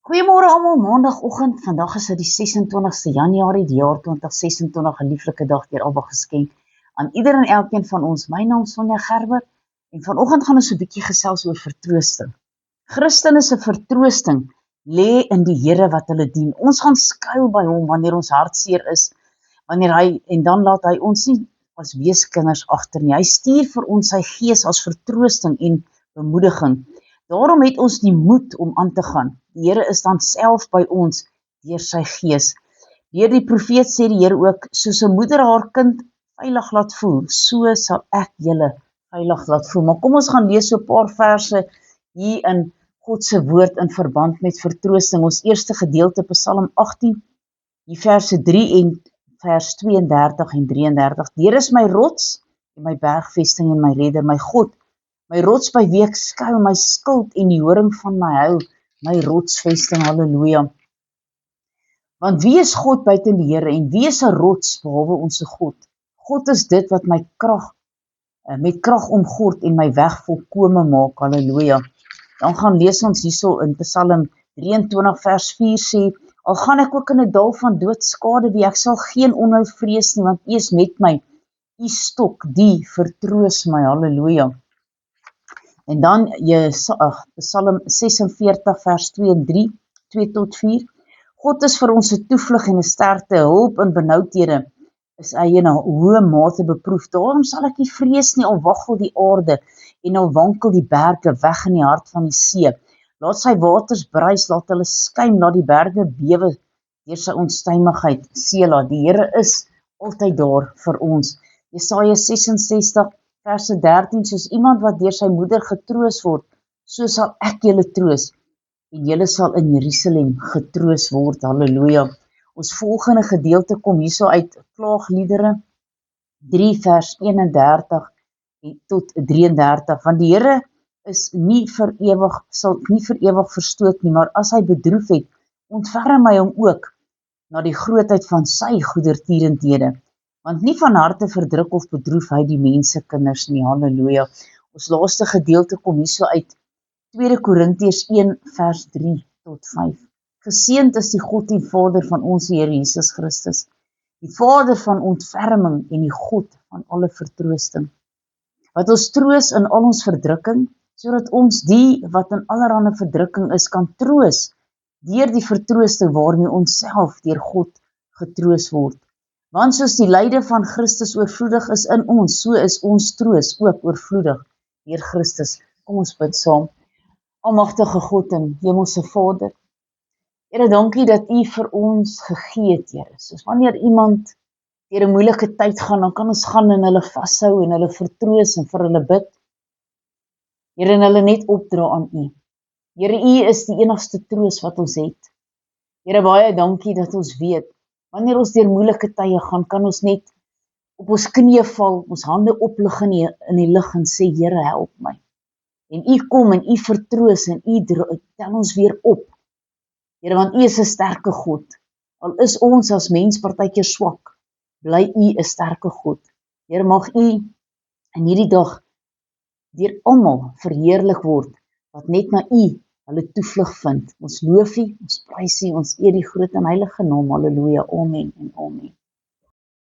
Goeiemôre almal, maandagoggend. Vandag is dit die 26ste Januarie, die jaar 2026, 'n lieflike dag deur Abba geskenk aan ieder en elkeen van ons. My naam is Sonja Gerber en vanoggend gaan ons 'n bietjie gesels oor vertroosting. Christene se vertroosting lê in die Here wat hulle dien. Ons gaan skuil by hom wanneer ons hartseer is, en dan laat hy ons nie as weeskinders agter nie. Hy stuur vir ons sy gees as vertroosting en bemoediging. Daarom het ons die moed om aan te gaan. Die Here is dan self by ons deur sy gees. Deur die profeet sê die Here ook, soos 'n moeder haar kind veilig laat voel, so sal ek julle veilig laat voel. Maar kom ons gaan lees so 'n paar verse hier in God se woord in verband met vertroosting. Ons eerste gedeelte, Psalm 18, die verse 3 en vers 32 en 33. Deur is my rots en my bergvesting en my redder, my God, my rots by wie ek skuil, my skild en die horing van my heil, my rotsvesting, halleluja. Want wie is God buiten die Here en wie is 'n rots behalwe ons God? God is dit wat my krag met krag omgord en my weg volkome maak, halleluja. Dan gaan lees ons hierso in Psalm 23 vers 4 sê, al gaan ek ook in 'n dal van doodskade, ek sal geen onheil vrees nie, want U is met my, U stok, die vertroos my, halleluja. En dan Psalm 46 vers 2 en 3, 2 tot 4. God is vir ons 'n toevlug en 'n sterkte, hulp in benoudhede is hy in 'n hoë mate beproef. Daarom sal ek nie vrees nie, al waggel die aarde en al wankel die berge weg in die hart van die see. Laat sy waters bruis, laat hulle skuim, laat die berge bewe deur sy onstuimigheid. Sela, die Here is altyd daar vir ons. Jesaja 66 verse 13, soos iemand wat deur sy moeder getroos word, so sal ek julle troos, en julle sal in Jerusalem getroos word, halleluja. Ons volgende gedeelte kom hierso uit Klaagliedere 3 vers 31 tot 33, want die Here is nie vir ewig, sal nie vir ewig verstoot nie, maar as hy bedroef het, ontferm hy hom ook na die grootheid van sy goedertierenhede. Want nie van harte verdruk of bedroef hy die mensekinders nie, halleluja. Ons laaste gedeelte kom hierso uit 2 Korintiërs 1 vers 3 tot 5. Geseënd is die God en Vader van ons Here Jesus Christus, die Vader van ontferming en die God van alle vertroosting, wat ons troos in al ons verdrukking, sodat ons die wat in allerlei verdrukking is, kan troos deur die vertroosting waarmee ons self deur God getroos word. Want soos die lyde van Christus oorvloedig is in ons, so is ons troos ook oorvloedig deur Christus. Kom ons bid saam. Almagtige God en Hemelse Vader, Here, dankie dat U vir ons gegee het, Here. Soos wanneer iemand deur 'n moeilike tyd gaan, dan kan ons gaan en hulle vashou en hulle vertroos en vir hulle bid. Here, en hulle net opdra aan U. Here, U is die enigste troos wat ons het. Here, baie dankie dat ons weet, wanneer ons deur moeilike tye gaan, kan ons net op ons knieë val, ons hande oplig in die lug en sê, Here, help my. En U kom en U vertroos en U tel ons weer op. Here, want U is 'n sterke God. Al is ons as mens partykeer swak, bly U 'n sterke God. Here, mag U in hierdie dag deur almal verheerlik word, wat net na U hulle toevlug vind. Ons loof U, ons prys U, ons eer die groot en heilige naam. Halleluja, amen en amen.